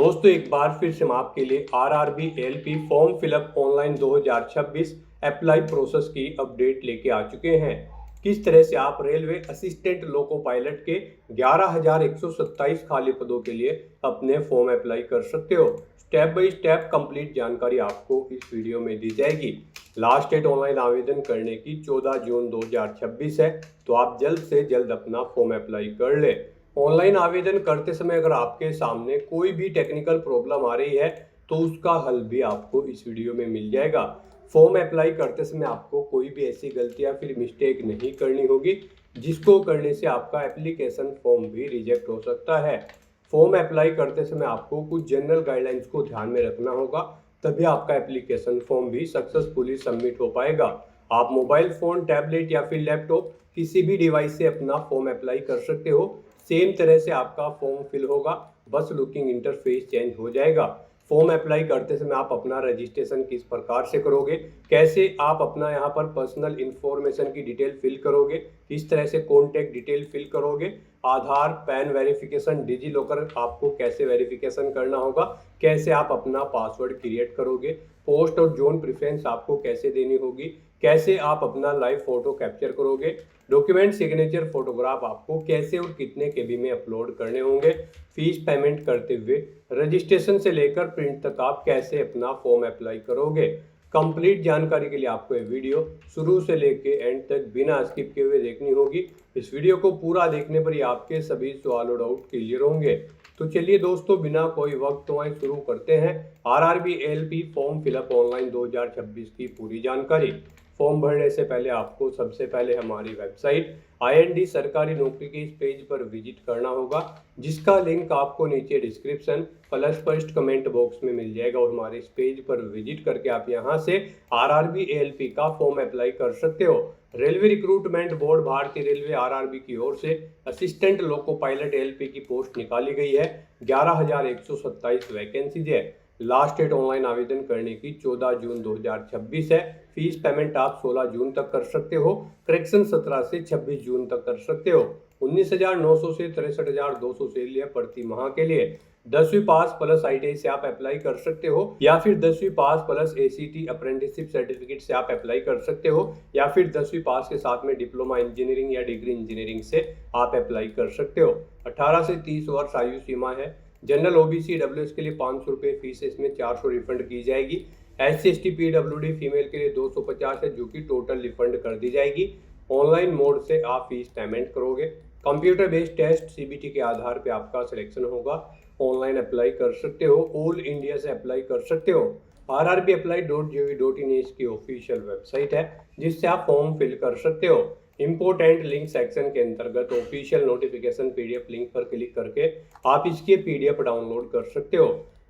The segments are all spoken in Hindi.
दोस्तों एक बार फिर से हम आपके लिए RRB LP form fill up online 2026 apply process की अपडेट लेके आ चुके हैं। किस तरह से आप रेलवे असिस्टेंट लोको पायलट के 11,127 खाली पदों के लिए अपने फॉर्म अप्लाई कर सकते हो। स्टेप बाय स्टेप कंप्लीट जानकारी आपको इस वीडियो में दी जाएगी। लास्ट डेट ऑनलाइन आवेदन करने की 14 जून 2026 है, तो आप जल्द से जल्द अपना फॉर्म अप्लाई कर ले। ऑनलाइन आवेदन करते समय अगर आपके सामने कोई भी टेक्निकल प्रॉब्लम आ रही है तो उसका हल भी आपको इस वीडियो में मिल जाएगा। फॉर्म अप्लाई करते समय आपको कोई भी ऐसी गलती या फिर मिस्टेक नहीं करनी होगी जिसको करने से आपका एप्लीकेशन फॉर्म भी रिजेक्ट हो सकता है। फॉर्म अप्लाई करते समय आपको कुछ जनरल गाइडलाइंस को ध्यान में रखना होगा, तभी आपका एप्लीकेशन फॉर्म भी सक्सेसफुली सबमिट हो पाएगा। आप मोबाइल फोन, टैबलेट या फिर लैपटॉप किसी भी डिवाइस से अपना फॉर्म अप्लाई कर सकते हो। सेम तरह से आपका फॉर्म फिल होगा, बस लुकिंग इंटरफेस चेंज हो जाएगा। फॉर्म अप्लाई करते समय आप अपना रजिस्ट्रेशन किस प्रकार से करोगे, कैसे आप अपना यहाँ पर पर्सनल इंफॉर्मेशन की डिटेल फिल करोगे, किस तरह से कॉन्टैक्ट डिटेल फिल करोगे, आधार पैन वेरिफिकेशन, डिजी लॉकर आपको कैसे वेरिफिकेशन करना होगा, कैसे आप अपना पासवर्ड क्रिएट करोगे, पोस्ट और जोन प्रेफरेंस आपको कैसे देनी होगी, कैसे आप अपना लाइव फोटो कैप्चर करोगे, डॉक्यूमेंट सिग्नेचर फोटोग्राफ आपको कैसे और कितने केबी में अपलोड करने होंगे, फीस पेमेंट करते हुए रजिस्ट्रेशन से लेकर प्रिंट तक आप कैसे अपना फॉर्म अप्लाई करोगे। कंप्लीट जानकारी के लिए आपको ये वीडियो शुरू से लेके एंड तक बिना स्किप किए हुए देखनी होगी। इस वीडियो को पूरा देखने पर ही आपके सभी सवाल और डाउट क्लियर होंगे। तो चलिए दोस्तों, बिना कोई वक्त गंवाए शुरू करते हैं RRB LP form fill up online 2026 की पूरी जानकारी। फॉर्म भरने से पहले आपको सबसे पहले हमारी वेबसाइट IND सरकारी नौकरी के इस पेज पर विजिट करना होगा, जिसका लिंक आपको नीचे description plus first comment box में मिल जाएगा। और हमारे इस पेज पर विजिट करके आप यहां से आरआरबी एएलपी का फॉर्म अप्लाई कर सकते हो। रेलवे रिक्रूटमेंट बोर्ड भारतीय रेलवे आरआरबी की ओर से असिस्टेंट लोको पायलट एएलपी की पोस्ट निकाली गई है। 11,127 वैकेंसीज है। लास्ट डेट ऑनलाइन आवेदन करने की 14 जून 2026 है। फीस पेमेंट आप 16 जून तक कर सकते हो। करेक्शन 17 से 26 जून तक कर सकते हो। 19,900 से 63,200 सैलरी है प्रति माह के लिए। 10वीं पास प्लस ITI से आप अप्लाई कर सकते हो, या फिर 10वीं पास प्लस ACT अप्रेंटिसशिप सर्टिफिकेट से आप अप्लाई कर सकते हो, या फिर 10वीं पास के साथ में डिप्लोमा इंजीनियरिंग या डिग्री इंजीनियरिंग से आप अप्लाई कर सकते हो। 18 से 30 वर्ष आयु सीमा है। जनरल OBC WS के लिए 500 रुपये फीस है, इसमें 400 रिफंड की जाएगी। SC ST PWD फीमेल के लिए 250 है, जो कि टोटल रिफंड कर दी जाएगी। ऑनलाइन मोड से आप फीस पेमेंट करोगे। कंप्यूटर बेस्ड टेस्ट CBT के आधार पे आपका सिलेक्शन होगा। ऑनलाइन अप्लाई कर सकते हो, ऑल इंडिया से अप्लाई कर सकते हो। rrbapply.gov.in इसकी ऑफिशियल वेबसाइट है, जिससे आप फॉर्म फिल कर सकते हो। इंपोर्टेंट लिंक सेक्शन के अंतर्गत ऑफिशियल नोटिफिकेशन PDF लिंक पर क्लिक करके आप इसके PDF डाउनलोड कर सकते हो।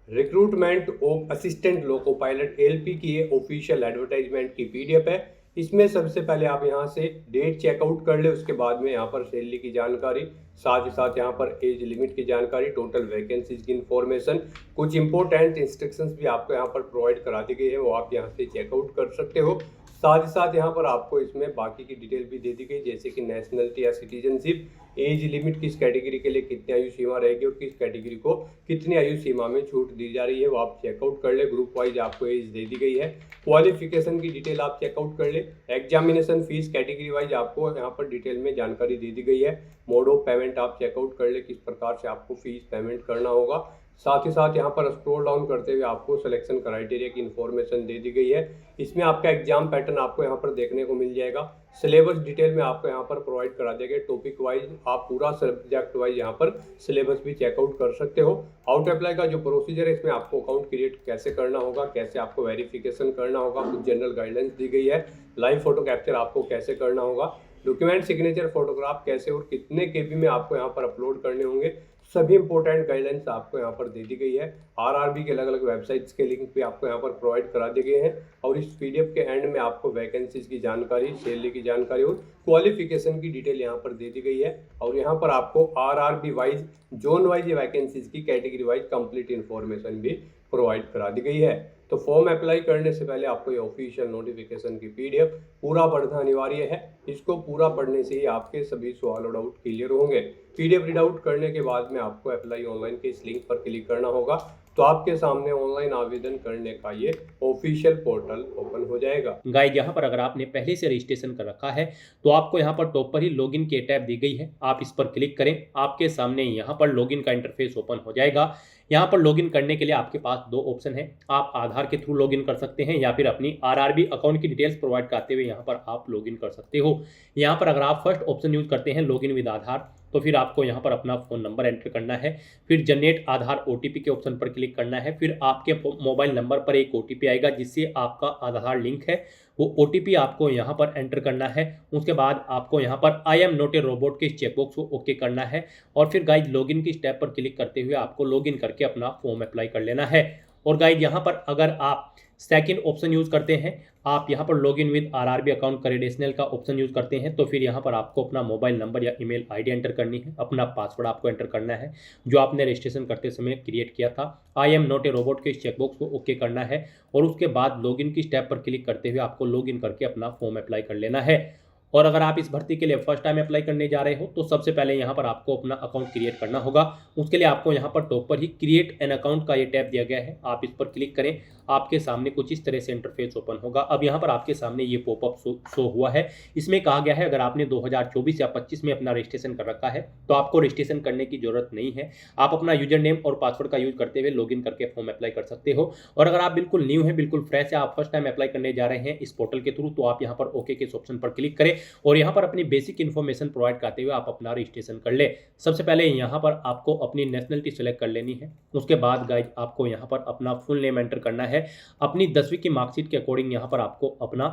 Recruitment of assistant loco pilot LP की ये ऑफिशियल एडवर्टाइजमेंट की PDF है। इसमें सबसे पहले आप यहाँ से डेट चेकआउट कर ले, उसके बाद में यहाँ पर सैलरी की जानकारी, साथ ही साथ यहाँ पर एज लिमिट की जानकारी, टोटल वैकेंसीज की इंफॉर्मेशन, कुछ इंपॉर्टेंट इंस्ट्रक्शंस भी आपको यहाँ पर प्रोवाइड करा दी गई है, वो आप यहाँ से चेकआउट कर सकते हो। साथ ही साथ यहाँ पर आपको इसमें बाकी की डिटेल भी दे दी गई, जैसे कि नेशनलिटी या सिटीजनशिप, एज लिमिट किस कैटेगरी के लिए कितनी आयु सीमा रहेगी और किस कैटेगरी को कितनी आयु सीमा में छूट दी जा रही है, वो आप चेकआउट कर ले। ग्रुप वाइज आपको एज दे दी गई है। क्वालिफिकेशन की डिटेल आप चेकआउट कर ले। एग्जामिनेशन फीस कैटेगरी वाइज आपको यहाँ पर डिटेल में जानकारी दे दी गई है। मोड ऑफ पेमेंट आप चेकआउट कर ले, किस प्रकार से आपको फीस पेमेंट करना होगा। साथ ही साथ यहाँ पर स्क्रॉल डाउन करते हुए आपको सिलेक्शन क्राइटेरिया की इन्फॉर्मेशन दे दी गई है। इसमें आपका एग्जाम पैटर्न आपको यहाँ पर देखने को मिल जाएगा। सिलेबस डिटेल में आपको यहाँ पर प्रोवाइड करा दिया गया। टॉपिक वाइज आप पूरा सब्जेक्ट वाइज यहाँ पर सिलेबस भी चेकआउट कर सकते हो। आउट अप्लाई का जो प्रोसीजर है, इसमें आपको अकाउंट क्रिएट कैसे करना होगा, कैसे आपको वेरिफिकेशन करना होगा, कुछ जनरल गाइडलाइंस दी गई है। लाइव फोटो कैप्चर आपको कैसे करना होगा, डॉक्यूमेंट सिग्नेचर फोटोग्राफ कैसे और कितने KB में आपको यहाँ पर अपलोड करने होंगे, सभी इंपॉर्टेंट गाइडलाइंस आपको यहाँ पर दे दी गई है। आरआरबी के अलग अलग वेबसाइट्स के लिंक भी आपको यहाँ पर प्रोवाइड करा दिए गए हैं। और इस PDF के एंड में आपको वैकेंसीज की जानकारी, सैलरी की जानकारी और क्वालिफिकेशन की डिटेल यहाँ पर दे दी गई है। और यहाँ पर आपको RRB wise, zone wise vacancies की कैटेगरी वाइज कंप्लीट इन्फॉर्मेशन भी प्रोवाइड करा दी गई है। तो फॉर्म अप्लाई करने से पहले आपको ये ऑफिशियल नोटिफिकेशन की PDF पूरा पढ़ना अनिवार्य है। इसको पूरा पढ़ने से ही आपके सभी सवाल और डाउट क्लियर होंगे। PDF रीड आउट करने के बाद में आपको अप्लाई ऑनलाइन के इस लिंक पर क्लिक करना होगा। तो आपके सामने ऑनलाइन आवेदन करने का ये ऑफिशियल पोर्टल ओपन हो जाएगा। गाइज यहाँ पर अगर आपने पहले से रजिस्ट्रेशन कर रखा है तो आपको यहाँ पर टॉप पर ही लॉगिन की टैब दी गई है, आप इस पर क्लिक करें। आपके सामने यहाँ पर लॉगिन का इंटरफेस ओपन हो जाएगा। यहाँ पर लॉगिन करने के लिए आपके पास दो ऑप्शन है, आप आधार के थ्रू लॉगिन कर सकते हैं या फिर अपनी आरआरबी अकाउंट की डिटेल्स प्रोवाइड करते हुए यहाँ पर आप लॉगिन कर सकते हो। यहाँ पर अगर आप फर्स्ट ऑप्शन यूज करते हैं लॉगिन विद आधार, तो फिर आपको यहाँ पर अपना फ़ोन नंबर एंटर करना है, फिर जनरेट आधार ओटीपी के ऑप्शन पर क्लिक करना है, फिर आपके मोबाइल नंबर पर एक ओटीपी आएगा जिससे आपका आधार लिंक है, वो ओटीपी आपको यहाँ पर एंटर करना है। उसके बाद आपको यहाँ पर I am not a robot के चेकबॉक्स को ओके करना है और फिर गाइज लॉगिन की स्टेप पर क्लिक करते हुए आपको लॉगिन करके अपना फॉर्म अप्लाई कर लेना है। और गाइज यहाँ पर अगर आप सेकंड ऑप्शन यूज करते हैं, आप यहाँ पर login with RRB account credential का ऑप्शन यूज करते हैं, तो फिर यहाँ पर आपको अपना मोबाइल नंबर या ईमेल आईडी एंटर करनी है, अपना पासवर्ड आपको एंटर करना है जो आपने रजिस्ट्रेशन करते समय क्रिएट किया था। I am not a robot के इस चेकबॉक्स को ओके करना है और उसके बाद लॉगिन की स्टेप पर क्लिक करते हुए आपको लॉगिन करके अपना फॉर्म अप्लाई कर लेना है। और अगर आप इस भर्ती के लिए फर्स्ट टाइम अप्लाई करने जा रहे हो तो सबसे पहले यहाँ पर आपको अपना अकाउंट क्रिएट करना होगा। उसके लिए आपको यहाँ पर टॉप पर ही क्रिएट एन अकाउंट का ये टैब दिया गया है, आप इस पर क्लिक करें। आपके सामने कुछ इस तरह से इंटरफेस ओपन होगा। अब यहाँ पर आपके सामने ये पॉपअप शो हुआ है। इसमें कहा गया है अगर आपने 2024 या 25 में अपना रजिस्ट्रेशन कर रखा है तो आपको रजिस्ट्रेशन करने की जरूरत नहीं है, आप अपना यूजर नेम और पासवर्ड का यूज करते हुए लॉगिन करके फॉर्म अप्लाई कर सकते हो। और अगर आप बिल्कुल न्यू है, बिल्कुल फ्रेश है, आप फर्स्ट टाइम अप्लाई करने जा रहे हैं इस पोर्टल के थ्रू, तो आप यहाँ पर ओके के ऑप्शन पर क्लिक करें और यहाँ पर अपनी बेसिक इन्फॉर्मेशन प्रोवाइड करते हुए आप अपना रजिस्ट्रेशन कर ले। सबसे पहले यहाँ पर आपको अपनी नेशनलिटी सेलेक्ट कर लेनी है। उसके बाद गाइज आपको यहाँ पर अपना फुल नेम एंटर करना है, अपनी 10वीं की मार्कशीट के अकॉर्डिंग यहाँ पर आपको अपना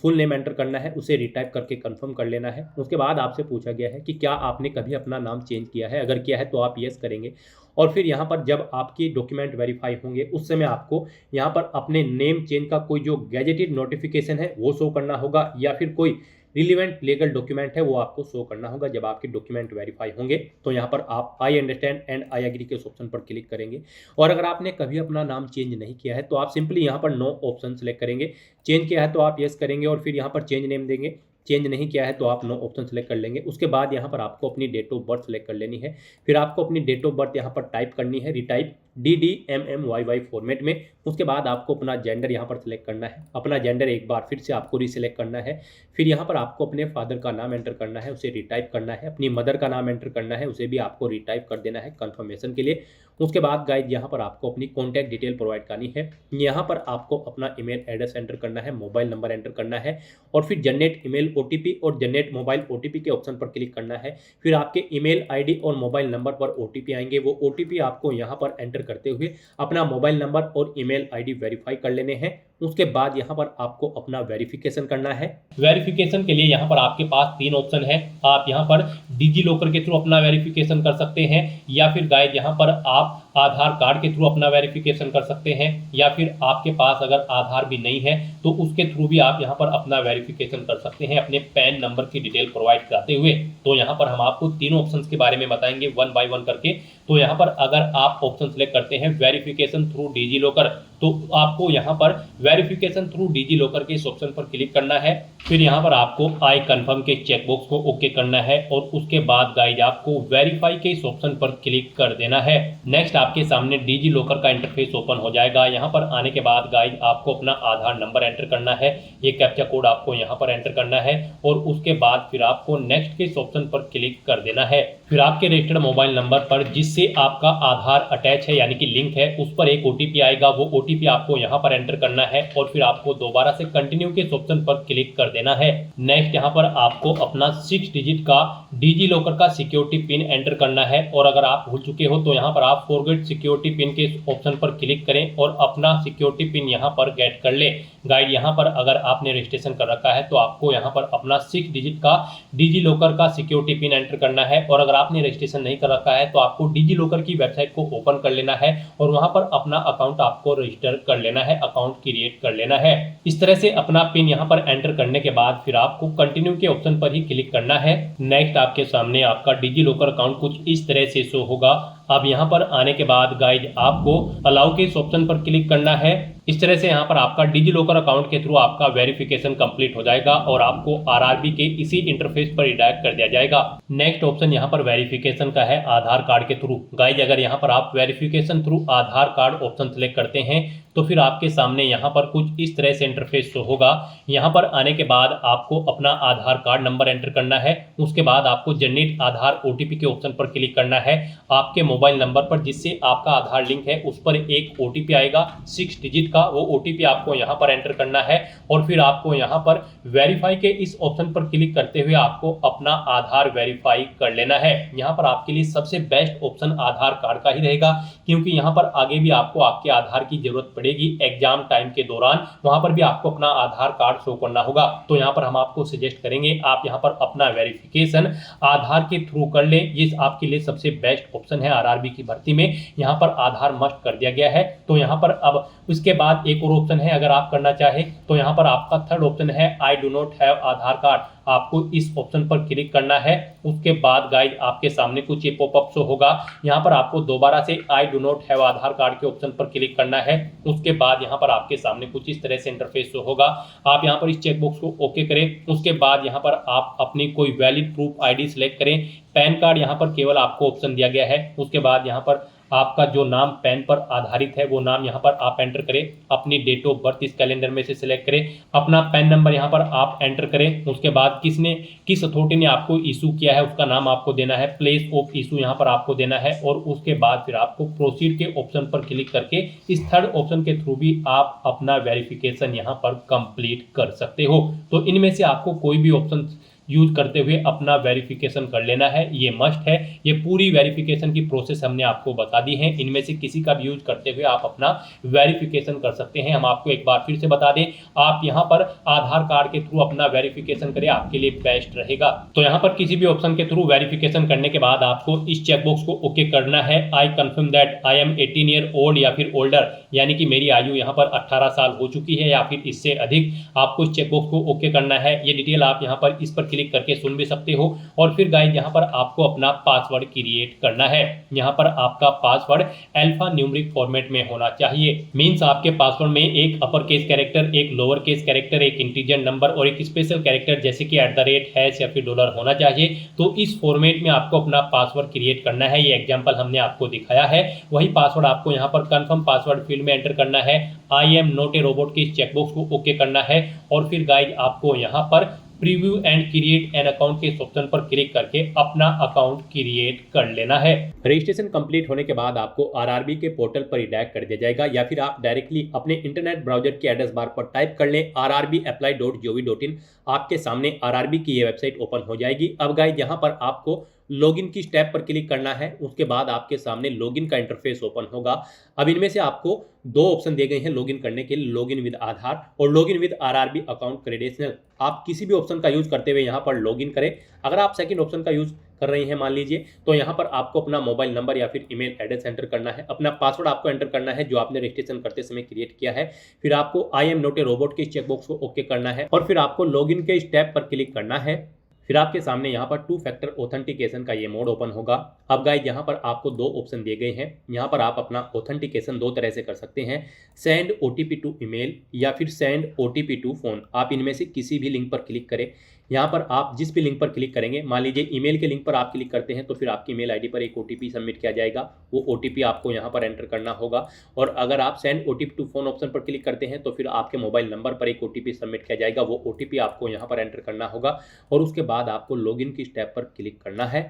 फुल नेम एंटर करना है, उसे रिटाइप करके कंफर्म कर लेना है। उसके बाद आपसे पूछा गया है कि क्या आपने कभी अपना नाम चेंज किया है, अगर किया है तो आप यस करेंगे। और फिर यहाँ पर जब आपकी डॉक्यूमेंट वेरीफाई होंगे उस समय आपको यहाँ पर अपने नेम चेंज का कोई जो गैजेटेड नोटिफिकेशन है वो शो करना होगा या फिर कोई रिलीवेंट लीगल डॉक्यूमेंट है वो आपको शो करना होगा। जब आपके डॉक्यूमेंट वेरीफाई होंगे तो यहाँ पर आप I understand and I agree के ऑप्शन पर क्लिक करेंगे। और अगर आपने कभी अपना नाम चेंज नहीं किया है तो आप सिंपली यहाँ पर नो ऑप्शन सेलेक्ट करेंगे। चेंज किया है तो आप यस करेंगे और फिर यहाँ पर चेंज नेम देंगे, चेंज नहीं किया है तो आप नो ऑप्शन सेलेक्ट कर लेंगे। उसके बाद यहाँ पर आपको अपनी डेट ऑफ बर्थ सेलेक्ट कर लेनी है, फिर आपको अपनी डेट ऑफ बर्थ यहाँ पर टाइप करनी है, रिटाइप DDMMYY फॉर्मेट में। उसके बाद आपको अपना जेंडर यहाँ पर सिलेक्ट करना है, अपना जेंडर एक बार फिर से आपको रीसिलेक्ट करना है। फिर यहाँ पर आपको अपने फादर का नाम एंटर करना है, उसे रिटाइप करना है, अपनी मदर का नाम एंटर करना है, उसे भी आपको रिटाइप कर देना है कंफर्मेशन के लिए। उसके बाद गाइज यहाँ पर आपको अपनी कॉन्टैक्ट डिटेल प्रोवाइड करनी है, यहाँ पर आपको अपना ईमेल एड्रेस एंटर करना है, मोबाइल नंबर एंटर करना है और फिर जनरेट ईमेल OTP और जनरेट मोबाइल OTP के ऑप्शन पर क्लिक करना है। फिर आपके ईमेल आईडी और मोबाइल नंबर पर OTP आएंगे, वो OTP आपको यहाँ पर एंटर करते हुए अपना मोबाइल नंबर और ईमेल आईडी वेरीफाई कर लेने हैं। उसके बाद यहाँ पर आपको अपना वेरिफिकेशन करना है। वेरिफिकेशन के लिए यहाँ पर आपके पास 3 ऑप्शन है, आप यहाँ पर डिजी लॉकर के थ्रू अपना वेरिफिकेशन कर सकते हैं या फिर गाइज यहाँ पर आप आधार कार्ड के थ्रू अपना वेरिफिकेशन कर सकते हैं या फिर आपके पास अगर आधार भी नहीं है तो उसके थ्रू भी आप यहाँ पर अपना वेरिफिकेशन कर सकते हैं अपने पैन नंबर की डिटेल प्रोवाइड कराते हुए। तो यहाँ पर हम आपको तीनों ऑप्शंस के बारे में बताएंगे 1 बाय 1 करके। तो यहाँ पर अगर आप ऑप्शन सेलेक्ट करते हैं वेरिफिकेशन थ्रू डिजी लॉकर तो आपको यहाँ पर वेरिफिकेशन थ्रू डिजी लॉकर के इस ऑप्शन पर क्लिक करना है। फिर यहाँ पर आपको आई कंफर्म के चेकबॉक्स को ओके करना है और उसके बाद गाइज आपको वेरीफाई के इस ऑप्शन पर क्लिक कर देना है। नेक्स्ट आपके सामने डिजी लॉकर का इंटरफेस ओपन हो जाएगा। यहाँ पर आने के बाद गाइज आपको अपना आधार नंबर एंटर करना है, ये कैप्चा कोड आपको यहाँ पर एंटर करना है और उसके बाद फिर आपको नेक्स्ट के इस ऑप्शन पर क्लिक कर देना है। फिर आपके रजिस्टर्ड मोबाइल नंबर पर जिससे आपका आधार अटैच है यानी कि लिंक है उस पर एक OTP आएगा, वो OTP आपको यहाँ पर एंटर करना है और फिर आपको दोबारा से कंटिन्यू के इस ऑप्शन पर क्लिक कर देना है। नेक्स्ट यहाँ पर आपको अपना 6 डिजिट का डिजी लॉकर का सिक्योरिटी पिन एंटर करना है और अगर आप भूल चुके हो तो यहाँ पर आप फॉरगेट सिक्योरिटी पिन के इस ऑप्शन पर क्लिक करें और अपना सिक्योरिटी पिन यहाँ पर गेट कर ले। गाइड यहाँ पर अगर आपने रजिस्ट्रेशन कर रखा है तो आपको यहाँ पर अपना 6 डिजिट का डिजी लॉकर का सिक्योरिटी पिन एंटर करना है और अगर आपने रजिस्ट्रेशन नहीं कर रखा है तो आपको डिजी लॉकर की वेबसाइट को ओपन कर लेना है और वहां पर अपना अकाउंट आपको रजिस्टर कर लेना है, अकाउंट क्रिएट कर लेना है। इस तरह से अपना पिन यहाँ पर एंटर करने के बाद फिर आपको कंटिन्यू के ऑप्शन पर ही क्लिक करना है। नेक्स्ट आपके सामने आपका डिजी लॉकर अकाउंट कुछ इस तरह से शो होगा। अब यहाँ पर आने के बाद गाइज आपको अलाउ के इस ऑप्शन पर क्लिक करना है इस तरह से यहाँ पर आपका डिजी लॉकर अकाउंट के थ्रू आपका वेरिफिकेशन कंप्लीट हो जाएगा और आपको आरआरबी के इसी इंटरफेस पर रिडायरेक्ट कर दिया जाएगा। नेक्स्ट ऑप्शन यहाँ पर वेरिफिकेशन का है आधार कार्ड के थ्रू। गाइज अगर यहाँ पर आप वेरिफिकेशन थ्रू आधार कार्ड ऑप्शन सेलेक्ट करते हैं तो फिर आपके सामने यहाँ पर कुछ इस तरह से इंटरफेस शो होगा। यहाँ पर आने के बाद आपको अपना आधार कार्ड नंबर एंटर करना है। उसके बाद आपको जनरेट आधार ओटीपी के ऑप्शन पर क्लिक करना है। आपके मोबाइल नंबर पर जिससे आपका आधार लिंक है उस पर एक ओटीपी आएगा 6 डिजिट का, वो ओटीपी आपको यहाँ पर एंटर करना है और फिर आपको यहाँ पर वेरीफाई के इस ऑप्शन पर क्लिक करते हुए आपको अपना आधार वेरीफाई कर लेना है। यहाँ पर आपके लिए सबसे बेस्ट ऑप्शन आधार कार्ड का ही रहेगा, क्योंकि यहाँ पर आगे भी आपको आपके आधार की जरूरत पड़ेगी एग्जाम टाइम के दौरान, वहां पर भी आपको अपना आधार कार्ड शो करना होगा। तो यहाँ पर हम आपको सजेस्ट करेंगे आप यहाँ पर अपना वेरिफिकेशन आधार के थ्रू कर लें। ये आपके लिए सबसे बेस्ट ऑप्शन है। आरआरबी की भर्ती में यहाँ पर आधार मस्ट कर दिया गया है। तो यहाँ पर अब उसके बाद एक और ऑप्शन है, अगर आप करना चाहे तो यहाँ पर आपका थर्ड ऑप्शन है I do not have Aadhaar card. आपको इस ऑप्शन पर क्लिक करना है। उसके बाद गाइड आपके सामने कुछ ये पॉपअप शो होगा। यहाँ पर आपको दोबारा से I do not have Aadhaar card के ऑप्शन पर क्लिक करना है। उसके बाद यहाँ पर आपके सामने कुछ इस तरह से इंटरफेस शो होगा। आप यहाँ पर इस चेकबॉक्स को ओके करें। उसके बाद यहाँ पर आप अपनी कोई वैलिड प्रूफ आईडी सिलेक्ट करें। पैन कार्ड यहाँ पर केवल आपको ऑप्शन दिया गया है। उसके बाद यहाँ पर आपका जो नाम पैन पर आधारित है वो नाम यहाँ पर आप एंटर करें। अपनी डेट ऑफ बर्थ इस कैलेंडर में से सिलेक्ट करें। अपना पैन नंबर यहाँ पर आप एंटर करें। उसके बाद किस अथॉरिटी ने आपको इशू किया है उसका नाम आपको देना है। प्लेस ऑफ इशू यहाँ पर आपको देना है और उसके बाद फिर आपको प्रोसीड के ऑप्शन पर क्लिक करके इस थर्ड ऑप्शन के थ्रू भी आप अपना वेरिफिकेशन यहाँ पर कंप्लीट कर सकते हो। तो इनमें से आपको कोई भी ऑप्शन यूज करते हुए अपना वेरिफिकेशन कर लेना है, ये मस्ट है। ये पूरी वेरिफिकेशन की प्रोसेस हमने आपको बता दी है। इनमें से किसी का भी यूज करते हुए आप अपना वेरिफिकेशन कर सकते हैं। हम आपको एक बार फिर से बता दें, आप यहाँ पर आधार कार्ड के थ्रू अपना वेरिफिकेशन करें, आपके लिए बेस्ट रहेगा। तो यहाँ पर किसी भी ऑप्शन के थ्रू वेरिफिकेशन करने के बाद आपको इस चेकबॉक्स को ओके करना है। I confirm that I am 18 year old या फिर ओल्डर, यानी कि मेरी आयु यहाँ पर 18 साल हो चुकी है या फिर इससे अधिक। आपको इस चेकबॉक्स को ओके करना है। ये डिटेल आप यहाँ पर इस पर क्लिक करके सुन भी सकते हो। और फिर गाइस यहाँ पर आपको अपना पासवर्ड क्रिएट करना है। यहाँ पर आपका पासवर्ड अल्फा न्यूमेरिक फॉर्मेट में होना चाहिए। मींस आपके पासवर्ड में एक अपर केस कैरेक्टर, एक लोअर केस कैरेक्टर, एक इंटीजर नंबर और एक स्पेशल कैरेक्टर जैसे कि @ हैश या फिर डॉलर होना चाहिए। तो इस फॉर्मेट में आपको अपना पासवर्ड क्रिएट करना है। ये एग्जांपल हमने आपको दिखाया है। वही पासवर्ड आपको यहाँ पर कंफर्म पासवर्ड फील्ड में एंटर करना है। I am not a robot के इस चेकबॉक्स को ओके करना है और फिर गाइस आपको यहाँ पर preview and create an account के ऑप्शन पर क्लिक करके अपना अकाउंट क्रिएट कर लेना है। रजिस्ट्रेशन कंप्लीट होने के बाद आपको आरआरबी के पोर्टल पर रिडायरेक्ट कर दिया जाएगा या फिर आप डायरेक्टली अपने इंटरनेट ब्राउजर के एड्रेस बार पर टाइप कर लें rrbapply.gov.in। आपके सामने आरआरबी की ये वेबसाइट ओपन हो जाएगी। अब गाइस यहाँ पर आपको लॉगिन की स्टेप पर क्लिक करना है। उसके बाद आपके सामने लॉगिन का इंटरफेस ओपन होगा। अब इनमें से आपको दो ऑप्शन दिए गए हैं लॉगिन करने के लिए, लॉगिन विद आधार और login with RRB account credential. आप किसी भी ऑप्शन का यूज करते हुए यहाँ पर लॉगिन करें। अगर आप सेकंड ऑप्शन का यूज कर रहे हैं मान लीजिए, तो यहाँ पर आपको अपना मोबाइल नंबर या फिर ईमेल एड्रेस एंटर करना है। अपना पासवर्ड आपको एंटर करना है जो आपने रजिस्ट्रेशन करते समय क्रिएट किया है। फिर आपको I am not a robot के चेकबॉक्स को ओके करना है और फिर आपको लॉगिन के स्टेप पर क्लिक करना है। फिर आपके सामने यहाँ पर 2 फैक्टर ऑथेंटिकेशन का ये मोड ओपन होगा। अब गाइस यहाँ पर आपको दो ऑप्शन दिए गए हैं। यहाँ पर आप अपना ऑथेंटिकेशन दो तरह से कर सकते हैं, सेंड ओटीपी टू ईमेल या फिर सेंड ओटीपी टू फोन। आप इनमें से किसी भी लिंक पर क्लिक करें। यहाँ पर आप जिस भी लिंक पर क्लिक करेंगे, मान लीजिए ईमेल के लिंक पर आप क्लिक करते हैं तो फिर आपकी ईमेल आईडी पर एक ओटीपी सबमिट किया जाएगा। वो ओटीपी आपको यहाँ पर एंटर करना होगा। और अगर आप send OTP to phone option पर क्लिक करते हैं तो फिर आपके मोबाइल नंबर पर एक ओटीपी सबमिट किया जाएगा। वो ओटीपी आपको यहाँ पर एंटर करना होगा और उसके बाद आपको लॉगिन की स्टेप पर क्लिक करना है।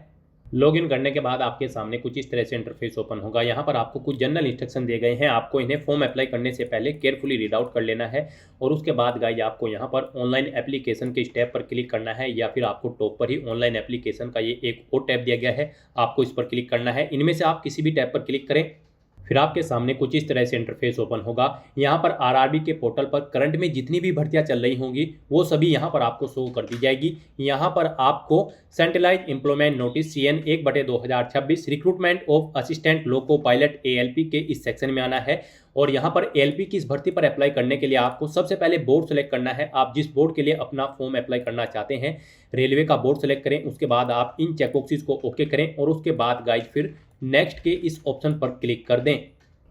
लॉगिन करने के बाद आपके सामने कुछ इस तरह से इंटरफेस ओपन होगा। यहाँ पर आपको कुछ जनरल इंस्ट्रक्शन दिए गए हैं। आपको इन्हें फॉर्म अप्लाई करने से पहले केयरफुली रीड आउट कर लेना है और उसके बाद गाइस आपको यहाँ पर ऑनलाइन एप्लीकेशन के स्टेप पर क्लिक करना है या फिर आपको टॉप पर ही ऑनलाइन एप्लीकेशन का ये एक और टैब दिया गया है, आपको इस पर क्लिक करना है। इनमें से आप किसी भी टैब पर क्लिक करें। फिर आपके सामने कुछ इस तरह से इंटरफेस ओपन होगा। यहाँ पर आरआरबी के पोर्टल पर करंट में जितनी भी भर्तियां चल रही होंगी वो सभी यहाँ पर आपको शो कर दी जाएगी। यहाँ पर आपको centralize employment notice CN 1/2026 recruitment of assistant loco pilot ALP के इस सेक्शन में आना है। और यहाँ पर ALP की इस भर्ती पर अप्लाई करने के लिए आपको सबसे पहले बोर्ड सेलेक्ट करना है। आप जिस बोर्ड के लिए अपना फॉर्म अप्लाई करना चाहते हैं, रेलवे का बोर्ड सेलेक्ट करें। उसके बाद आप इन चेकबॉक्सेस को ओके करें और उसके बाद गाइस फिर नेक्स्ट के इस ऑप्शन पर क्लिक कर दें।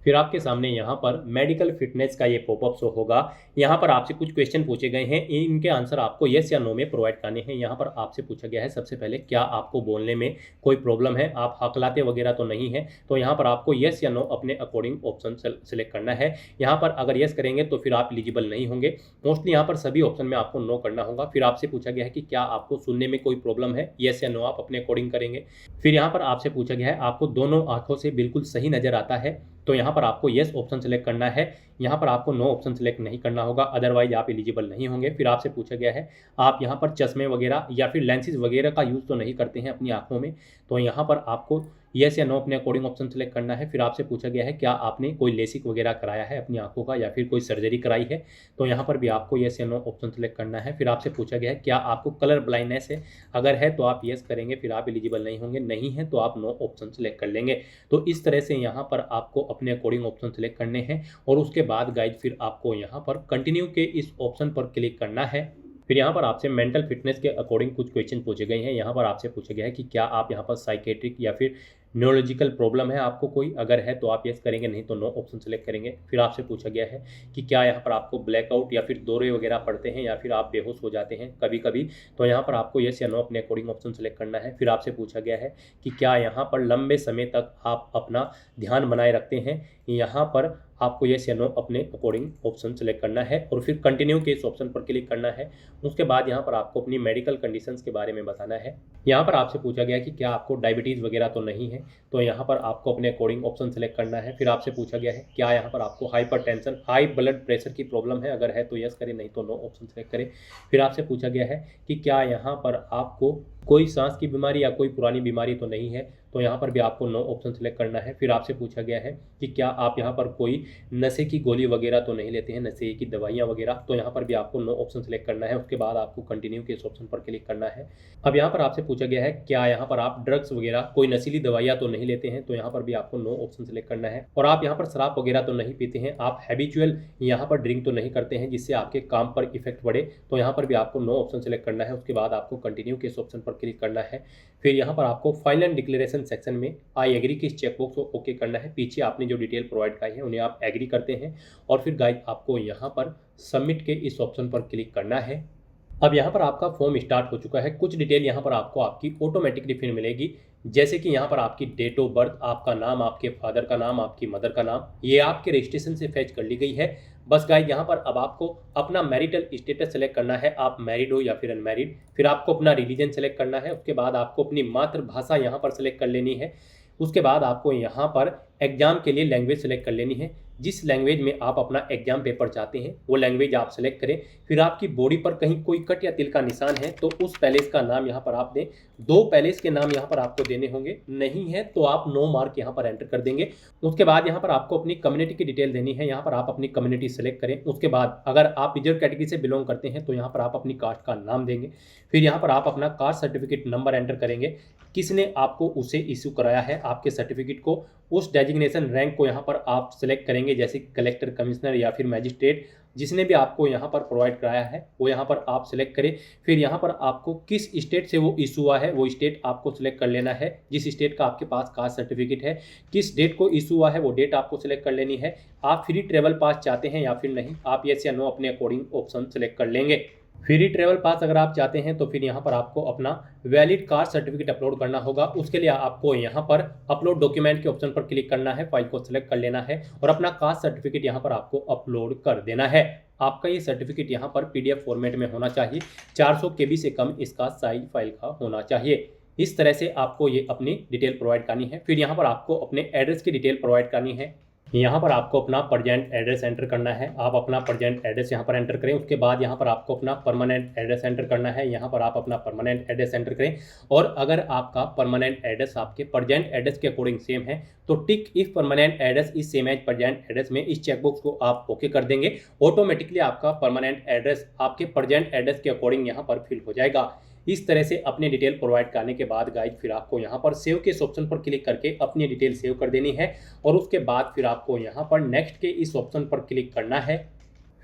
फिर आपके सामने यहाँ पर मेडिकल फिटनेस का ये पॉपअप शो होगा। यहाँ पर आपसे कुछ क्वेश्चन पूछे गए हैं, इनके आंसर आपको येस या नो में प्रोवाइड करने हैं। यहाँ पर आपसे पूछा गया है सबसे पहले, क्या आपको बोलने में कोई प्रॉब्लम है, आप हकलाते वगैरह तो नहीं है। तो यहाँ पर आपको येस या नो अपने अकॉर्डिंग ऑप्शन सेलेक्ट करना है। यहाँ पर अगर येस करेंगे तो फिर आप एलिजिबल नहीं होंगे। मोस्टली यहाँ पर सभी ऑप्शन में आपको नो करना होगा। फिर आपसे पूछा गया है कि क्या आपको सुनने में कोई प्रॉब्लम है, येस या नो आप अपने अकॉर्डिंग करेंगे। फिर यहाँ पर आपसे पूछा गया है आपको दोनों आंखों से बिल्कुल सही नज़र आता है, तो यहाँ पर आपको येस ऑप्शन सेलेक्ट करना है। यहाँ पर आपको नो ऑप्शन सेलेक्ट नहीं करना होगा, अदरवाइज आप एलिजिबल नहीं होंगे। फिर आपसे पूछा गया है आप यहाँ पर चश्मे वगैरह या फिर लेंसेज वगैरह का यूज़ तो नहीं करते हैं अपनी आंखों में, तो यहाँ पर आपको येस या नो अपने अकॉर्डिंग ऑप्शन सेलेक्ट करना है। फिर आपसे पूछा गया है क्या आपने कोई लेसिक वगैरह कराया है अपनी आंखों का या फिर कोई सर्जरी कराई है, तो यहाँ पर भी आपको येस या नो ऑप्शन सेलेक्ट करना है। फिर आपसे पूछा गया है क्या आपको कलर ब्लाइंडनेस है, अगर है तो आप येस करेंगे, फिर आप एलिजिबल नहीं होंगे, नहीं है तो आप नो ऑप्शन सेलेक्ट कर लेंगे। तो इस तरह से यहाँ पर आपको अपने अकॉर्डिंग ऑप्शन सेलेक्ट करने हैं और उसके बाद गाइज फिर आपको यहाँ पर कंटिन्यू के इस ऑप्शन पर क्लिक करना है। फिर यहाँ पर आपसे मेंटल फिटनेस के अकॉर्डिंग कुछ क्वेश्चन पूछे गए हैं। यहाँ पर आपसे पूछा गया है कि क्या आप यहाँ पर साइकेट्रिक या फिर न्यूरोलॉजिकल प्रॉब्लम है आपको कोई, अगर है तो आप यस करेंगे, नहीं तो नो ऑप्शन सेलेक्ट करेंगे। फिर आपसे पूछा गया है कि क्या यहाँ पर आपको ब्लैकआउट या फिर दौरे वगैरह पड़ते हैं या फिर आप बेहोश हो जाते हैं कभी कभी, तो यहाँ पर आपको यस या नो अपने अकॉर्डिंग ऑप्शन सेलेक्ट करना है। फिर आपसे पूछा गया है कि क्या यहाँ पर लंबे समय तक आप अपना ध्यान बनाए रखते हैं, यहाँ पर आपको येस या नो अपने अकॉर्डिंग ऑप्शन सेलेक्ट करना है और फिर कंटिन्यू के इस ऑप्शन पर क्लिक करना है। उसके बाद यहाँ पर आपको अपनी मेडिकल कंडीशंस के बारे में बताना है। यहाँ पर आपसे पूछा गया कि क्या आपको डायबिटीज़ वगैरह तो नहीं है, तो यहाँ पर आपको अपने अकॉर्डिंग ऑप्शन सेलेक्ट करना है। फिर आपसे पूछा गया है क्या यहाँ पर आपको हाइपरटेंशन हाई ब्लड प्रेशर की प्रॉब्लम है, अगर है तो यस करें, नहीं तो नो ऑप्शन सेलेक्ट करें। फिर आपसे पूछा गया है कि क्या यहाँ पर आपको कोई सांस की बीमारी या कोई पुरानी बीमारी तो नहीं है, तो यहाँ पर भी आपको नो ऑप्शन सेलेक्ट करना है। फिर आपसे पूछा गया है कि क्या आप यहाँ पर कोई नशे की गोली वगैरह तो नहीं लेते हैं, नशे की दवाइयाँ वगैरह, तो यहाँ पर भी आपको नो ऑप्शन सेलेक्ट करना है। उसके बाद आपको कंटिन्यू के इस ऑप्शन पर क्लिक करना है। अब यहाँ पर आपसे पूछा गया है क्या यहाँ पर आप ड्रग्स वगैरह कोई नशीली दवाइयाँ तो नहीं लेते हैं, तो यहाँ पर भी आपको नो ऑप्शन सेलेक्ट करना है। और आप यहाँ पर शराब वगैरह तो नहीं पीते हैं, आप हैबिचुअल यहाँ पर ड्रिंक तो नहीं करते हैं जिससे आपके काम पर इफेक्ट पड़े, तो यहाँ पर भी आपको नो ऑप्शन सेलेक्ट करना है। उसके बाद आपको कंटिन्यू के इस ऑप्शन पर क्लिक करना है। फिर यहाँ पर आपको फाइनल डिक्लेरेशन सेक्शन में आई एग्री की इस चेकबॉक्स को ओके करना है। पीछे आपने जो डिटेल प्रोवाइड कराई है उन्हें आप एग्री करते हैं और फिर गाइस आपको यहाँ पर सबमिट के इस ऑप्शन पर क्लिक करना है। अब यहाँ पर आपका फॉर्म स्टार्ट हो चुका है। कुछ डिटेल यहाँ पर आपको आपकी ऑटोमेटिकली फिर मिलेगी, जैसे कि यहाँ पर आपकी डेट ऑफ बर्थ, आपका नाम, आपके फादर का नाम, आपकी मदर का नाम, ये आपके रजिस्ट्रेशन से फैच कर ली गई है। बस गाइस यहाँ पर अब आपको अपना मैरिटल स्टेटस सेलेक्ट करना है, आप मैरिड हो या फिर अनमैरिड। फिर आपको अपना रिलीजन सेलेक्ट करना है। उसके बाद आपको अपनी मातृभाषा यहाँ पर सेलेक्ट कर लेनी है। उसके बाद आपको यहाँ पर एग्जाम के लिए लैंग्वेज सेलेक्ट कर लेनी है। जिस लैंग्वेज में आप अपना एग्जाम पेपर चाहते हैं वो लैंग्वेज आप सेलेक्ट करें। फिर आपकी बॉडी पर कहीं कोई कट या तिल का निशान है तो उस पैलेस का नाम यहाँ पर आप दें। 2 पैलेस के नाम यहाँ पर आपको देने होंगे, नहीं है तो आप नो मार्क यहाँ पर एंटर कर देंगे। उसके बाद यहाँ पर आपको अपनी कम्युनिटी की डिटेल देनी है। यहाँ पर आप अपनी कम्युनिटी सेलेक्ट करें। उसके बाद अगर आप रिजर्व कैटेगरी से बिलोंग करते हैं तो यहाँ पर आप अपनी कास्ट का नाम देंगे। फिर यहाँ पर आप अपना कास्ट सर्टिफिकेट नंबर एंटर करेंगे, किसने आपको उसे इशू कराया है आपके सर्टिफिकेट को, उस डेजिग्नेशन रैंक को यहाँ पर आप सेलेक्ट करेंगे, जैसे कलेक्टर, कमिश्नर या फिर मैजिस्ट्रेट, जिसने भी आपको यहाँ पर प्रोवाइड कराया है वो यहाँ पर आप सेलेक्ट करें। फिर यहाँ पर आपको किस स्टेट से वो इशू हुआ है वो स्टेट आपको सेलेक्ट कर लेना है। जिस स्टेट का आपके पास कास्ट सर्टिफिकेट है, किस डेट को इशू हुआ है वो डेट आपको सेलेक्ट कर लेनी है। आप फ्री ट्रेवल पास चाहते हैं या फिर नहीं, आप येस या नो अपने अकॉर्डिंग ऑप्शन सेलेक्ट कर लेंगे। फ्री ट्रेवल पास अगर आप चाहते हैं तो फिर यहाँ पर आपको अपना वैलिड कास्ट सर्टिफिकेट अपलोड करना होगा। उसके लिए आपको यहाँ पर अपलोड डॉक्यूमेंट के ऑप्शन पर क्लिक करना है, फाइल को सिलेक्ट कर लेना है और अपना कास्ट सर्टिफिकेट यहाँ पर आपको अपलोड कर देना है। आपका ये सर्टिफिकेट यहाँ पर PDF फॉर्मेट में होना चाहिए, 400 KB से कम इसका साइज फाइल का होना चाहिए। इस तरह से आपको ये अपनी डिटेल प्रोवाइड करनी है। फिर यहाँ पर आपको अपने एड्रेस की डिटेल प्रोवाइड करनी है। यहाँ पर आपको अपना प्रेजेंट एड्रेस एंटर करना है। आप अपना प्रेजेंट एड्रेस यहाँ पर एंटर करें। उसके बाद यहाँ पर आपको अपना परमानेंट एड्रेस एंटर करना है। यहाँ पर आप अपना परमानेंट एड्रेस एंटर करें और अगर आपका परमानेंट एड्रेस आपके प्रेजेंट एड्रेस के अकॉर्डिंग सेम है तो tick if permanent address is same as present address में इस चेकबॉक्स को आप ओके कर देंगे। ऑटोमेटिकली आपका परमानेंट एड्रेस आपके प्रेजेंट एड्रेस के अकॉर्डिंग यहाँ पर फिल हो जाएगा। इस तरह से अपनी डिटेल प्रोवाइड करने के बाद गाइज फिर आपको यहाँ पर सेव के इस ऑप्शन पर क्लिक करके अपनी डिटेल सेव कर देनी है और उसके बाद फिर आपको यहाँ पर नेक्स्ट के इस ऑप्शन पर क्लिक करना है।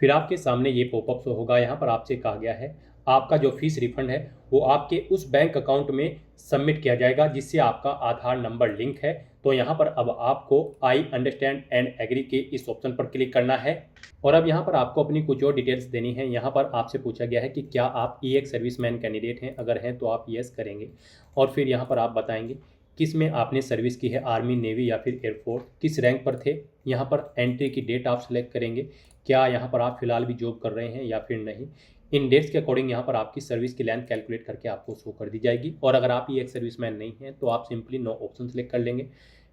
फिर आपके सामने ये पॉपअप शो होगा। यहाँ पर आपसे कहा गया है आपका जो फीस रिफंड है वो आपके उस बैंक अकाउंट में सबमिट किया जाएगा जिससे आपका आधार नंबर लिंक है। तो यहाँ पर अब आपको आई अंडरस्टैंड एंड एग्री के इस ऑप्शन पर क्लिक करना है और अब यहाँ पर आपको अपनी कुछ और डिटेल्स देनी है। यहाँ पर आपसे पूछा गया है कि क्या आप ई एक्स सर्विसमैन कैंडिडेट हैं, अगर हैं तो आप यस करेंगे और फिर यहाँ पर आप बताएंगे किस में आपने सर्विस की है, आर्मी, नेवी या फिर एयरफोर्स, किस रैंक पर थे। यहाँ पर एंट्री की डेट आप सेलेक्ट करेंगे, क्या यहाँ पर आप फिलहाल भी जॉब कर रहे हैं या फिर नहीं। इन डेट्स के अकॉर्डिंग यहाँ पर आपकी सर्विस की लेंथ कैलकुलेट करके आपको शो कर दी जाएगी और अगर आप ये एक सर्विसमैन नहीं हैं तो आप सिंपली नो ऑप्शन सेलेक्ट कर लेंगे।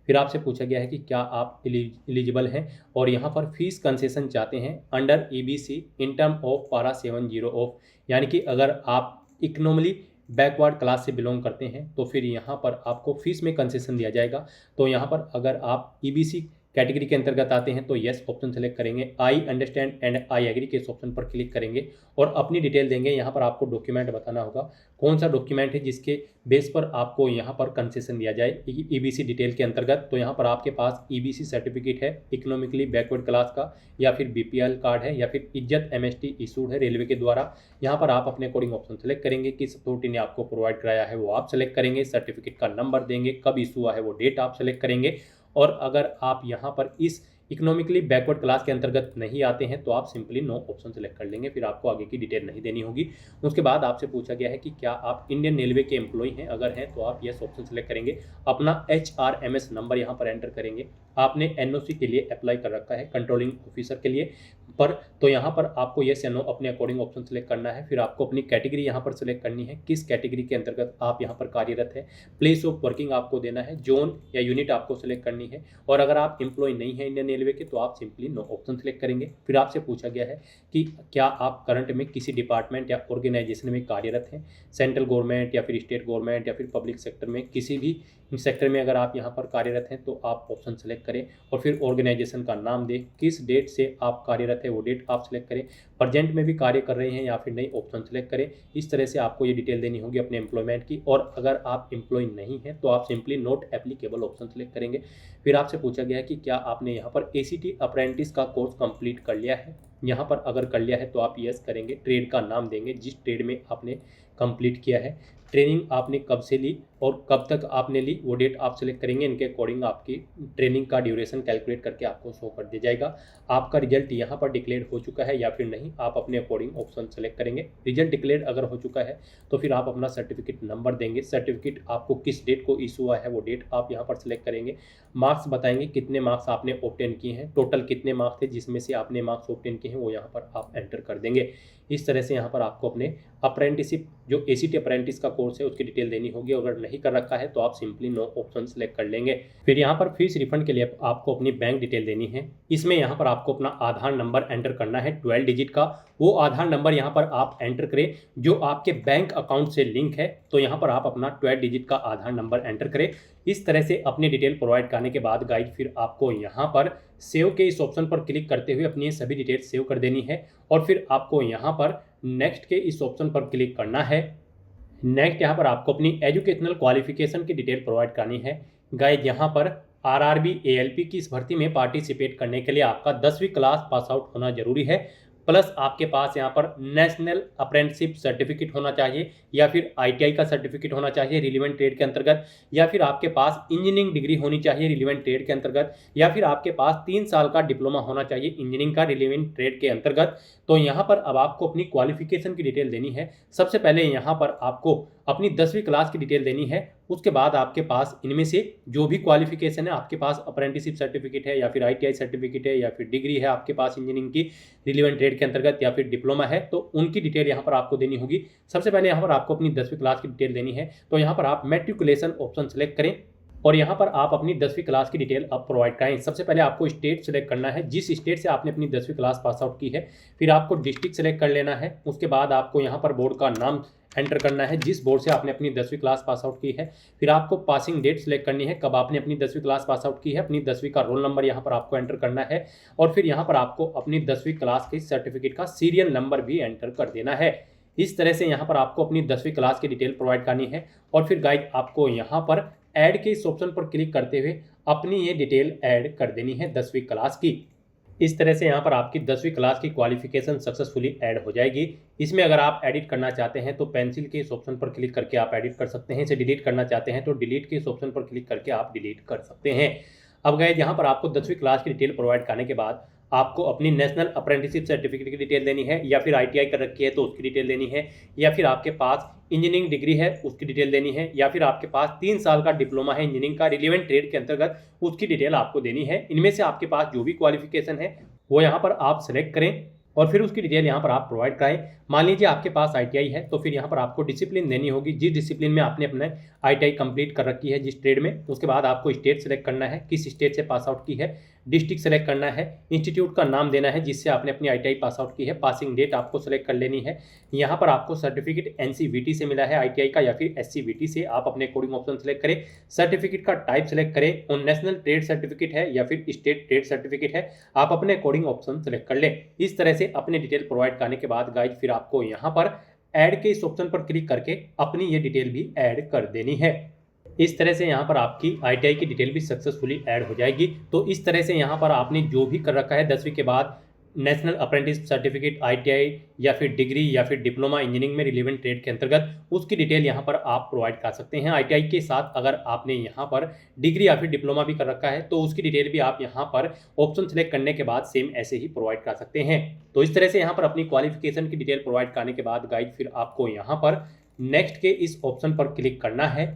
फिर आपसे पूछा गया है कि क्या आप एलिजिबल हैं और यहाँ पर फीस कंसेशन चाहते हैं under EBC in term of पारा 70 ऑफ, यानी कि अगर आप इकोनॉमिकली बैकवर्ड क्लास से बिलोंग करते हैं तो फिर यहाँ पर आपको फीस में कंसेशन दिया जाएगा। तो यहाँ पर अगर आप ईबीसी कैटेगरी के अंतर्गत आते हैं तो यस ऑप्शन सेलेक्ट करेंगे, I understand and I agree के इस ऑप्शन पर क्लिक करेंगे और अपनी डिटेल देंगे। यहाँ पर आपको डॉक्यूमेंट बताना होगा कौन सा डॉक्यूमेंट है जिसके बेस पर आपको यहाँ पर कंसेशन दिया जाए ईबीसी डिटेल के अंतर्गत। तो यहाँ पर आपके पास ईबीसी सर्टिफिकेट है इकोनॉमिकली बैकवर्ड क्लास का, या फिर बीपीएल कार्ड है, या फिर इज्जत एमएसटी इशूड है रेलवे के द्वारा। यहाँ पर आप अपने अकॉर्डिंग ऑप्शन सेलेक्ट करेंगे, किस अथॉरिटी ने आपको प्रोवाइड कराया है वो आप सेलेक्ट करेंगे, सर्टिफिकेट का नंबर देंगे, कब इशू हुआ है वो डेट आप सेलेक्ट करेंगे। और अगर आप यहाँ पर इस इकोनॉमिकली बैकवर्ड क्लास के अंतर्गत नहीं आते हैं तो आप सिंपली नो ऑप्शन सेलेक्ट कर लेंगे, फिर आपको आगे की डिटेल नहीं देनी होगी। उसके बाद आपसे पूछा गया है कि क्या आप इंडियन रेलवे के एम्प्लॉय हैं, अगर हैं तो आप यस ऑप्शन सेलेक्ट करेंगे, अपना HRMS नंबर यहाँ पर एंटर करेंगे। आपने NOC के लिए अप्लाई कर रखा है कंट्रोलिंग ऑफिसर के लिए पर, तो यहाँ पर आपको यस या नो अपने अकॉर्डिंग ऑप्शन सेलेक्ट करना है। फिर आपको अपनी कैटेगरी यहाँ पर सेलेक्ट करनी है, किस कैटेगरी के अंतर्गत आप यहाँ पर कार्यरत है, प्लेस ऑफ वर्किंग आपको देना है, जोन या यूनिट आपको सेलेक्ट करनी है। और अगर आप एम्प्लॉय नहीं है इंडियन रेलवे के तो आप सिंपली नो ऑप्शन सेलेक्ट करेंगे। फिर आपसे पूछा गया है कि क्या आप करंट में किसी डिपार्टमेंट या ऑर्गेनाइजेशन में कार्यरत हैं, सेंट्रल गवर्नमेंट या फिर स्टेट गवर्नमेंट या फिर पब्लिक सेक्टर में, किसी भी सेक्टर में अगर आप यहाँ पर कार्यरत हैं तो आप ऑप्शन सेलेक्ट करें और फिर ऑर्गेनाइजेशन का नाम दें, किस डेट से आप कार्यरत है वो डेट आप सेलेक्ट करें, प्रेजेंट में भी कार्य कर रहे हैं या फिर नहीं ऑप्शन सेलेक्ट करें। इस तरह से आपको ये डिटेल देनी होगी अपने एम्प्लॉयमेंट की। और अगर आप एम्प्लॉय नहीं हैं तो आप simply not applicable option select करेंगे। फिर आपसे पूछा गया है कि क्या आपने यहाँ पर ACT अप्रेंटिस का कोर्स कंप्लीट कर लिया है, यहाँ पर अगर कर लिया है तो आप यस करेंगे, ट्रेड का नाम देंगे जिस ट्रेड में आपने कंप्लीट किया है, ट्रेनिंग आपने कब से ली और कब तक आपने ली वो डेट आप सेलेक्ट करेंगे। इनके अकॉर्डिंग आपकी ट्रेनिंग का ड्यूरेशन कैलकुलेट करके आपको शो कर दिया जाएगा। आपका रिजल्ट यहाँ पर डिक्लेयर हो चुका है या फिर नहीं, आप अपने अकॉर्डिंग ऑप्शन सेलेक्ट करेंगे। रिजल्ट डिक्लेयर अगर हो चुका है तो फिर आप अपना सर्टिफिकेट नंबर देंगे, सर्टिफिकेट आपको किस डेट को इशू हुआ है वो डेट आप यहाँ पर सेलेक्ट करेंगे, मार्क्स बताएंगे कितने मार्क्स आपने ऑब्टेन किए हैं, टोटल कितने मार्क्स थे जिसमें से आपने मार्क्स ऑब्टेन किए हैं वो यहाँ पर आप एंटर कर देंगे। इस तरह से यहाँ पर आपको अपने अप्रेंटिसिप जो ACT अप्रेंटिस का कोर्स है उसकी डिटेल देनी होगी। अगर नहीं कर रखा है तो आप सिंपली नो ऑप्शन सेलेक्ट कर लेंगे। फिर यहाँ पर फीस रिफंड के लिए आपको अपनी बैंक डिटेल देनी है। इसमें यहाँ पर आपको अपना आधार नंबर एंटर करना है 12 डिजिट का। वो आधार नंबर यहाँ पर आप एंटर करें जो आपके बैंक अकाउंट से लिंक है। तो यहाँ पर आप अपना 12 डिजिट का आधार नंबर एंटर करें। इस तरह से अपनी डिटेल प्रोवाइड करने के बाद गाइड फिर आपको यहाँ पर सेव के इस ऑप्शन पर क्लिक करते हुए अपनी सभी डिटेल सेव कर देनी है और फिर आपको यहाँ पर नेक्स्ट के इस ऑप्शन पर क्लिक करना है। नेक्स्ट यहाँ पर आपको अपनी एजुकेशनल क्वालिफिकेशन की डिटेल प्रोवाइड करनी है। गाइड यहाँ पर RRB ALP की इस भर्ती में पार्टिसिपेट करने के लिए आपका 10वीं क्लास पास आउट होना जरूरी है, प्लस आपके पास यहाँ पर नेशनल अप्रेंटिसशिप सर्टिफिकेट होना चाहिए या फिर ITI का सर्टिफिकेट होना चाहिए रिलीवेंट ट्रेड के अंतर्गत, या फिर आपके पास इंजीनियरिंग डिग्री होनी चाहिए रिलीवेंट ट्रेड के अंतर्गत, या फिर आपके पास 3 साल का डिप्लोमा होना चाहिए इंजीनियरिंग का रिलीवेंट ट्रेड के अंतर्गत। तो यहाँ पर अब आपको अपनी क्वालिफिकेशन की डिटेल देनी है। सबसे पहले यहाँ पर आपको अपनी 10वीं क्लास की डिटेल देनी है। उसके बाद आपके पास इनमें से जो भी क्वालिफिकेशन है, आपके पास अप्रेंटिसशिप सर्टिफिकेट है या फिर ITI सर्टिफिकेट है या फिर डिग्री है आपके पास इंजीनियरिंग की रिलीवेंट ट्रेड के अंतर्गत या फिर डिप्लोमा है, तो उनकी डिटेल यहाँ पर आपको देनी होगी। सबसे पहले यहाँ पर आपको अपनी 10वीं क्लास की डिटेल देनी है। तो यहाँ पर आप मैट्रिकुलेशन ऑप्शन सेलेक्ट करें और यहाँ पर आप अपनी 10वीं क्लास की डिटेल अब प्रोवाइड करें। सबसे पहले आपको स्टेट सेलेक्ट करना है, जिस स्टेट से आपने अपनी 10वीं क्लास पास आउट की है। फिर आपको डिस्ट्रिक्ट सेलेक्ट कर लेना है। उसके बाद आपको यहाँ पर बोर्ड का नाम एंटर करना है जिस बोर्ड से आपने अपनी 10वीं क्लास पास आउट की है। फिर आपको पासिंग डेट सेलेक्ट करनी है, कब आपने अपनी 10वीं क्लास पास आउट की है। अपनी 10वीं का रोल नंबर यहाँ पर आपको एंटर करना है और फिर यहाँ पर आपको अपनी 10वीं क्लास के सर्टिफिकेट का सीरियल नंबर भी एंटर कर देना है। इस तरह से यहाँ पर आपको अपनी 10वीं क्लास की डिटेल प्रोवाइड करनी है और फिर गाइड आपको यहाँ पर ऐड के इस ऑप्शन पर क्लिक करते हुए अपनी ये डिटेल ऐड कर देनी है 10वीं क्लास की। इस तरह से यहाँ पर आपकी 10वीं क्लास की क्वालिफिकेशन सक्सेसफुली ऐड हो जाएगी। इसमें अगर आप एडिट करना चाहते हैं तो पेंसिल के इस ऑप्शन पर क्लिक करके आप एडिट कर सकते हैं। इसे डिलीट करना चाहते हैं तो डिलीट के इस ऑप्शन पर क्लिक करके आप डिलीट कर सकते हैं। अब गाइस यहाँ पर आपको 10वीं क्लास की डिटेल प्रोवाइड करने के बाद आपको अपनी नेशनल अप्रेंटिसशिप सर्टिफिकेट की डिटेल देनी है, या फिर ITI कर रखी है तो उसकी डिटेल देनी है, या फिर आपके पास इंजीनियरिंग डिग्री है उसकी डिटेल देनी है, या फिर आपके पास 3 साल का डिप्लोमा है इंजीनियरिंग का रिलेवेंट ट्रेड के अंतर्गत, उसकी डिटेल आपको देनी है। इनमें से आपके पास जो भी क्वालिफिकेशन है वो यहाँ पर आप सेलेक्ट करें और फिर उसकी डिटेल यहाँ पर आप प्रोवाइड कराएं। मान लीजिए आपके पास ITI है तो फिर यहाँ पर आपको डिसिप्लिन देनी होगी, जिस डिसिप्लिन में आपने अपने ITI कंप्लीट कर रखी है जिस ट्रेड में। उसके बाद आपको स्टेट सेलेक्ट करना है, किस स्टेट से पास आउट की है, डिस्ट्रिक्ट सेलेक्ट करना है, इंस्टीट्यूट का नाम देना है जिससे आपने अपनी ITI पास आउट की है, पासिंग डेट आपको सेलेक्ट कर लेनी है। यहाँ पर आपको सर्टिफिकेट NCVT से मिला है ITI का या फिर SCVT से, आप अपने कोडिंग ऑप्शन सेलेक्ट करें। सर्टिफिकेट का टाइप सेलेक्ट करें, और नेशनल ट्रेड सर्टिफिकेट है या फिर स्टेट ट्रेड सर्टिफिकेट है, आप अपने कोडिंग ऑप्शन सेलेक्ट कर लें। इस तरह से अपने डिटेल प्रोवाइड करने के बाद गाइज फिर आपको यहाँ पर ऐड के इस ऑप्शन पर क्लिक करके अपनी ये डिटेल भी ऐड कर देनी है। इस तरह से यहाँ पर आपकी ITI की डिटेल भी सक्सेसफुली ऐड हो जाएगी। तो इस तरह से यहाँ पर आपने जो भी कर रखा है 10वीं के बाद नेशनल अप्रेंटिस सर्टिफिकेट, ITI या फिर डिग्री या फिर डिप्लोमा इंजीनियरिंग में रिलेवेंट ट्रेड के अंतर्गत, उसकी डिटेल यहाँ पर आप प्रोवाइड कर सकते हैं। ITI के साथ अगर आपने यहाँ पर डिग्री या फिर डिप्लोमा भी कर रखा है तो उसकी डिटेल भी आप यहाँ पर ऑप्शन सेलेक्ट करने के बाद सेम ऐसे ही प्रोवाइड कर सकते हैं। तो इस तरह से यहाँ पर अपनी क्वालिफिकेशन की डिटेल प्रोवाइड करने के बाद गाइड फिर आपको यहाँ पर नेक्स्ट के इस ऑप्शन पर क्लिक करना है।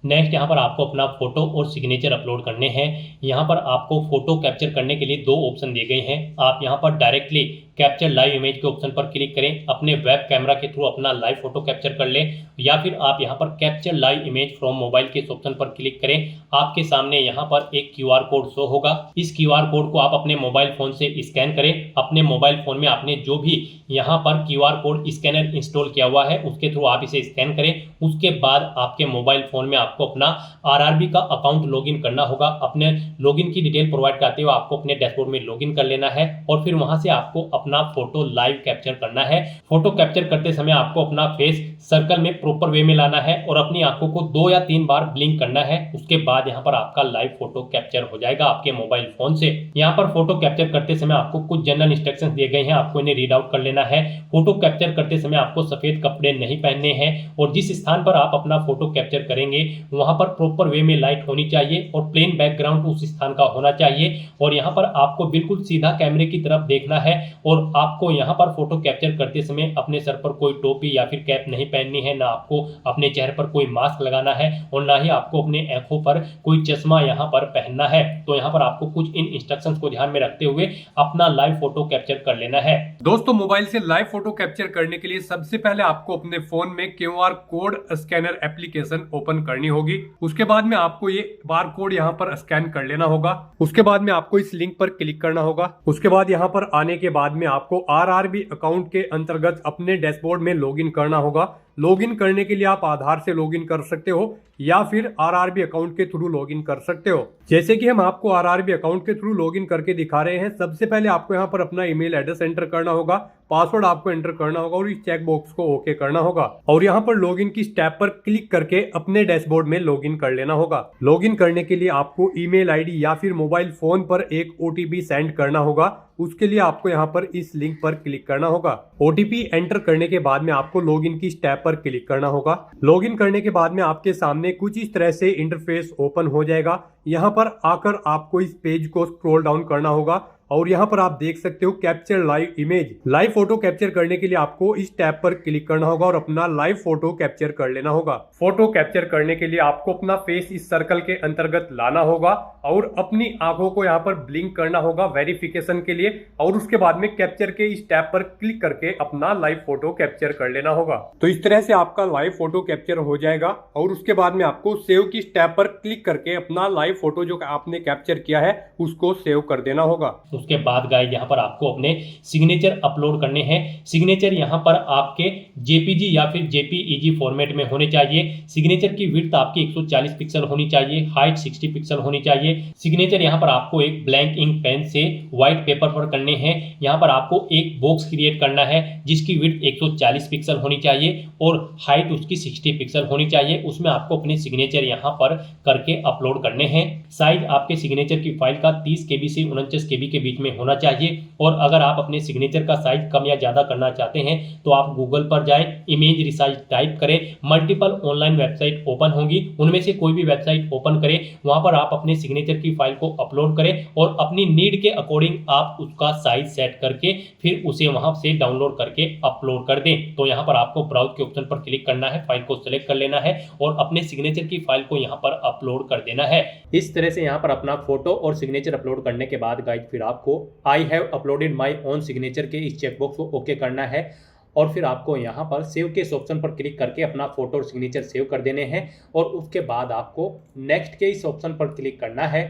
नेक्स्ट यहाँ पर आपको अपना फोटो और सिग्नेचर अपलोड करने हैं। यहाँ पर आपको फोटो कैप्चर करने के लिए 2 ऑप्शन दिए गए हैं। आप यहाँ पर डायरेक्टली कैप्चर लाइव इमेज के ऑप्शन पर क्लिक करें, अपने वेब कैमरा के थ्रू अपना लाइव फोटो कैप्चर कर लें, या फिर आप यहाँ पर capture live image from mobile के इस ऑप्शन पर क्लिक करें। आपके सामने यहाँ पर एक QR कोड शो होगा। इस QR कोड को आप अपने मोबाइल फोन से स्कैन करें। अपने मोबाइल फोन में आपने जो भी यहाँ पर QR कोड स्कैनर इंस्टॉल किया हुआ है उसके थ्रू आप इसे स्कैन करें। उसके बाद आपके मोबाइल फोन में आपको अपना RRB का अकाउंट लॉगिन करना होगा। अपने लॉगिन की डिटेल प्रोवाइड करते हुए आपको अपने डैशबोर्ड में लॉगिन कर लेना है, और फिर वहां से आपको अपना फोटो लाइव कैप्चर करना है। फोटो कैप्चर करते समय आपको अपना फेस सर्कल में प्रॉपर वे में लाना है और अपनी आंखों को 2 या 3 बार ब्लिंक करना है। उसके बाद यहाँ पर आपका लाइव फोटो कैप्चर हो जाएगा आपके मोबाइल फोन से। यहाँ पर फोटो कैप्चर करते समय आपको कुछ जनरल इंस्ट्रक्शंस दिए गए हैं, आपको इन्हें रीड आउट कर लेना है। फोटो कैप्चर करते समय आपको सफेद कपड़े नहीं पहनने हैं, और जिस स्थान पर आप अपना फोटो कैप्चर करेंगे वहां पर प्रॉपर वे में लाइट होनी चाहिए और प्लेन बैकग्राउंड उस स्थान का होना चाहिए। और यहाँ पर आपको बिल्कुल सीधा कैमरे की तरफ देखना है, और आपको यहाँ पर फोटो कैप्चर करते समय अपने सर पर कोई टोपी या फिर कैप नहीं पहननी है, ना आपको अपने चेहरे पर कोई मास्क लगाना है, और ना ही आपको अपने आंखों पर कोई चश्मा यहाँ पर पहनना है। तो यहाँ पर आपको कुछ इन इंस्ट्रक्शंस को ध्यान में रखते हुए अपना लाइव फोटो कैप्चर कर लेना है। दोस्तों, मोबाइल से लाइव फोटो कैप्चर करने के लिए सबसे पहले आपको अपने फोन में QR code scanner application open करनी होगी। उसके बाद में आपको ये बार कोड यहाँ पर स्कैन कर लेना होगा। उसके बाद में आपको इस लिंक पर क्लिक करना होगा। उसके बाद यहाँ पर आने के बाद में आपको RRB अकाउंट के अंतर्गत अपने डैशबोर्ड में लॉगिन करना होगा। लॉगिन करने के लिए आप आधार से लॉगिन कर सकते हो या फिर RRB अकाउंट के थ्रू लॉगिन कर सकते हो। जैसे कि हम आपको RRB अकाउंट के थ्रू लॉगिन करके दिखा रहे हैं। सबसे पहले आपको यहाँ पर अपना ईमेल एड्रेस एंटर करना होगा, पासवर्ड आपको एंटर करना होगा और इस चेक बॉक्स को ओके करना होगा, और यहाँ पर लॉगिन की स्टेप पर क्लिक करके अपने डैशबोर्ड में लॉगिन कर लेना होगा। लॉगिन करने के लिए आपको ईमेल आईडी या फिर मोबाइल फोन पर एक OTP सेंड करना होगा। उसके लिए आपको यहाँ पर इस लिंक पर क्लिक करना होगा। OTP एंटर करने के बाद में आपको लॉगिन की स्टेप पर क्लिक करना होगा। लॉगिन करने के बाद में आपके सामने कुछ इस तरह से इंटरफेस ओपन हो जाएगा। यहाँ पर आकर आपको इस पेज को स्क्रॉल डाउन करना होगा, और यहाँ पर आप देख सकते हो capture live image. Live photo capture करने के लिए आपको इस टैब पर क्लिक करना होगा और अपना लाइव फोटो कैप्चर कर लेना होगा। फोटो कैप्चर करने के लिए आपको अपना फेस इस सर्कल के अंतर्गत लाना होगा और अपनी आंखों को यहाँ पर ब्लिंक करना होगा वेरिफिकेशन के लिए, और उसके बाद में कैप्चर के इस टैब पर क्लिक करके अपना लाइव फोटो कैप्चर कर लेना होगा। तो इस तरह से आपका लाइव फोटो कैप्चर हो जाएगा, और उसके बाद में आपको सेव की टैब पर क्लिक करके अपना लाइव फोटो जो आपने कैप्चर किया है उसको सेव कर देना होगा। उसके बाद गाइस यहाँ पर आपको अपने सिग्नेचर अपलोड करने हैं। सिग्नेचर यहाँ पर आपके JPG या फिर JPEG फॉर्मेट में होने चाहिए। सिग्नेचर की विड्थ आपकी 140 पिक्सल होनी चाहिए, हाइट 60 पिक्सल होनी चाहिए। सिग्नेचर यहाँ पर आपको एक ब्लैंक इंक पेन से व्हाइट पेपर पर करने हैं। यहाँ पर आपको एक बॉक्स क्रिएट करना है जिसकी विड्थ 140 पिक्सल होनी चाहिए और हाइट उसकी 60 पिक्सल होनी चाहिए। उसमें आपको अपने सिग्नेचर यहाँ पर करके अपलोड करने हैं। साइज आपके सिग्नेचर की फाइल का 30 KB से 49 KB के बीच बीच में होना चाहिए। और अगर आप अपने सिग्नेचर का साइज कम या ज़्यादा करना चाहते हैं तो आप गूगल पर जाएं, इमेज रिसाइज टाइप करें, मल्टीपल ऑनलाइन वेबसाइट ओपन होंगी, उनमें से कोई भी वेबसाइट ओपन करें, वहां पर आप अपने सिग्नेचर की फाइल को अपलोड करें और अपनी नीड के अकॉर्डिंग आप उसका साइज सेट करके फिर उसे वहां से डाउनलोड करके अपलोड कर दें। तो यहाँ पर आपको ब्राउज के ऑप्शन पर क्लिक करना है, फाइल को सिलेक्ट कर लेना है और अपने सिग्नेचर की फाइल को यहाँ पर अपलोड कर देना है। इस तरह से यहाँ पर अपना फोटो और सिग्नेचर अपलोड करने के बाद गाइज फिर आपको I have uploaded my own signature के इस चेकबॉक्स को ओके करना है और फिर आपको यहाँ पर सेव के इस ऑप्शन पर क्लिक करके अपना फोटो और सिग्नेचर सेव कर देने हैं और उसके बाद आपको नेक्स्ट के इस ऑप्शन पर क्लिक करना है।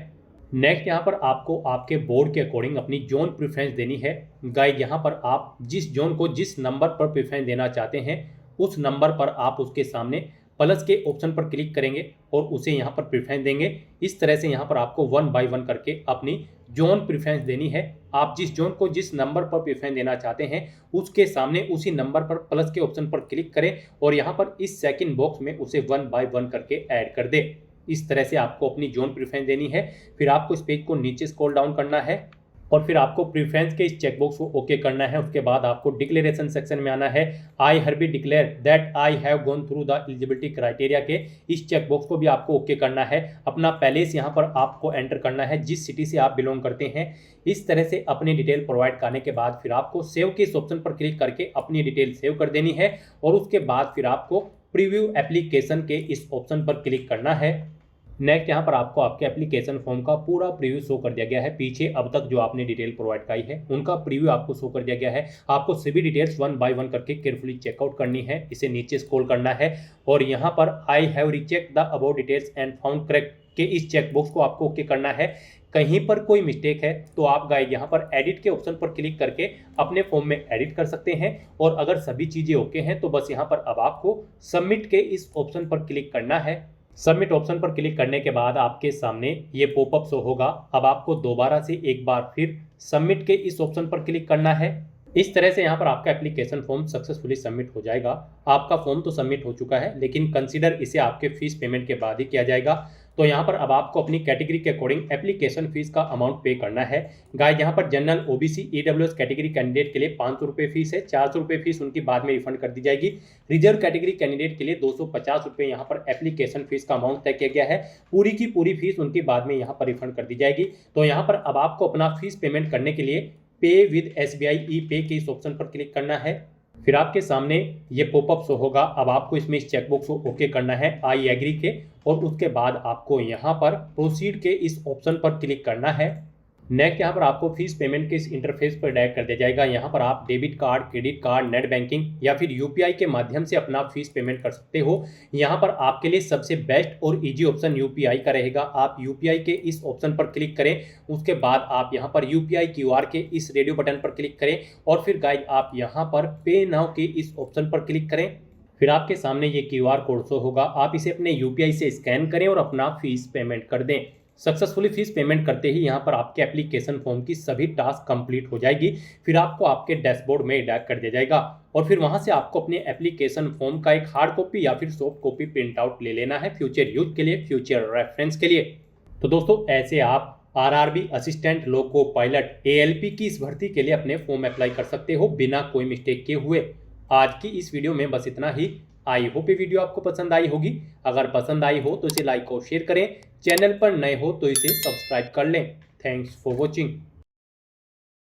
नेक्स्ट यहाँ पर आपको आपके बोर्ड के अकॉर्डिंग अपनी जोन प्रेफरेंस देनी है। गाइड यहाँ पर आप जिस जोन को जिस नंबर पर प्रेफरेंस देना चाहते हैं उस नंबर पर आप उसके सामने प्लस के ऑप्शन पर क्लिक करेंगे और उसे यहाँ पर प्रेफरेंस देंगे। इस तरह से यहाँ पर आपको 1 बाय 1 करके अपनी जोन प्रेफरेंस देनी है। आप जिस जोन को जिस नंबर पर प्रेफरेंस देना चाहते हैं उसके सामने उसी नंबर पर प्लस के ऑप्शन पर क्लिक करें और यहाँ पर इस सेकंड बॉक्स में उसे 1 बाय 1 करके ऐड कर दें। इस तरह से आपको अपनी जोन प्रेफरेंस देनी है। फिर आपको इस पेज को नीचे स्क्रॉल डाउन करना है और फिर आपको प्रेफरेंस के इस चेकबॉक्स को ओके करना है। उसके बाद आपको डिक्लेरेशन सेक्शन में आना है। I hereby declare that I have gone through the eligibility criteria के इस चेकबॉक्स को भी आपको ओके करना है। अपना पैलेस यहाँ पर आपको एंटर करना है जिस सिटी से आप बिलोंग करते हैं। इस तरह से अपनी डिटेल प्रोवाइड करने के बाद फिर आपको सेव के इस ऑप्शन पर क्लिक करके अपनी डिटेल सेव कर देनी है और उसके बाद फिर आपको प्रीव्यू एप्लीकेशन के इस ऑप्शन पर क्लिक करना है। नेक्स्ट यहाँ पर आपको आपके एप्लीकेशन फॉर्म का पूरा प्रीव्यू शो कर दिया गया है। पीछे अब तक जो आपने डिटेल प्रोवाइड कराई है उनका प्रीव्यू आपको शो कर दिया गया है। आपको सभी डिटेल्स 1 बाय 1 करके केयरफुली चेकआउट करनी है। इसे नीचे स्क्रॉल करना है और यहाँ पर I have recheck the about details and found correct के इस चेकबॉक्स को आपको ओके करना है। कहीं पर कोई मिस्टेक है तो आप गाइड यहाँ पर एडिट के ऑप्शन पर क्लिक करके अपने फॉर्म में एडिट कर सकते हैं और अगर सभी चीज़ें ओके हैं तो बस यहाँ पर अब आपको सबमिट के इस ऑप्शन पर क्लिक करना है। सबमिट ऑप्शन पर क्लिक करने के बाद आपके सामने ये पॉपअप शो होगा। अब आपको दोबारा से एक बार फिर सबमिट के इस ऑप्शन पर क्लिक करना है। इस तरह से यहाँ पर आपका एप्लीकेशन फॉर्म सक्सेसफुली सबमिट हो जाएगा। आपका फॉर्म तो सबमिट हो चुका है लेकिन कंसीडर इसे आपके फीस पेमेंट के बाद ही किया जाएगा। तो यहाँ पर अब आपको अपनी कैटेगरी के अकॉर्डिंग एप्लीकेशन फीस का अमाउंट पे करना है। गाइस यहाँ पर general OBC EWS category candidate के लिए 500 रुपये फीस है। 400 रुपये फीस उनकी बाद में रिफंड कर दी जाएगी। रिजर्व कैटेगरी कैंडिडेट के लिए 250 रुपये यहाँ पर एप्लीकेशन फीस का अमाउंट तय किया गया है। पूरी की पूरी फीस उनकी बाद में यहाँ पर रिफंड कर दी जाएगी। तो यहाँ पर अब आपको अपना फीस पेमेंट करने के लिए पे विद SBI ई पे के इस ऑप्शन पर क्लिक करना है। फिर आपके सामने ये पॉपअप शो होगा। अब आपको इसमें इस चेकबॉक्स को ओके करना है आई एग्री के और उसके बाद आपको यहाँ पर प्रोसीड के इस ऑप्शन पर क्लिक करना है। नेक्स्ट यहाँ पर आपको फीस पेमेंट के इस इंटरफेस पर डायरेक्ट कर दिया जाएगा। यहाँ पर आप debit card, credit card, net banking या फिर UPI के माध्यम से अपना फीस पेमेंट कर सकते हो। यहाँ पर आपके लिए सबसे बेस्ट और इजी ऑप्शन UPI का रहेगा। आप UPI के इस ऑप्शन पर क्लिक करें। उसके बाद आप यहाँ पर UPI QR के इस रेडियो बटन पर क्लिक करें और फिर गाइस आप यहाँ पर पे नाउ के इस ऑप्शन पर क्लिक करें। फिर आपके सामने ये QR कोड शो होगा। आप इसे अपने UPI से स्कैन करें और अपना फीस पेमेंट कर दें। सक्सेसफुली फीस पेमेंट करते ही यहाँ पर आपके एप्लीकेशन फॉर्म की सभी टास्क कंप्लीट हो जाएगी। फिर आपको आपके डैशबोर्ड में डायरेक्ट कर दिया जाएगा और फिर वहाँ से आपको अपने एप्लीकेशन फॉर्म का एक हार्ड कॉपी या फिर सॉफ्ट कॉपी प्रिंट आउट ले लेना है फ्यूचर यूज के लिए, फ्यूचर रेफरेंस के लिए। तो दोस्तों ऐसे आप RRB assistant loco pilot ALP की इस भर्ती के लिए अपने फॉर्म अप्लाई कर सकते हो बिना कोई मिस्टेक के हुए। आज की इस वीडियो में बस इतना ही। आई होप ये वीडियो आपको पसंद आई होगी। अगर पसंद आई हो तो इसे लाइक और शेयर करें। चैनल पर नए हो तो इसे सब्सक्राइब कर लें। Thanks for watching.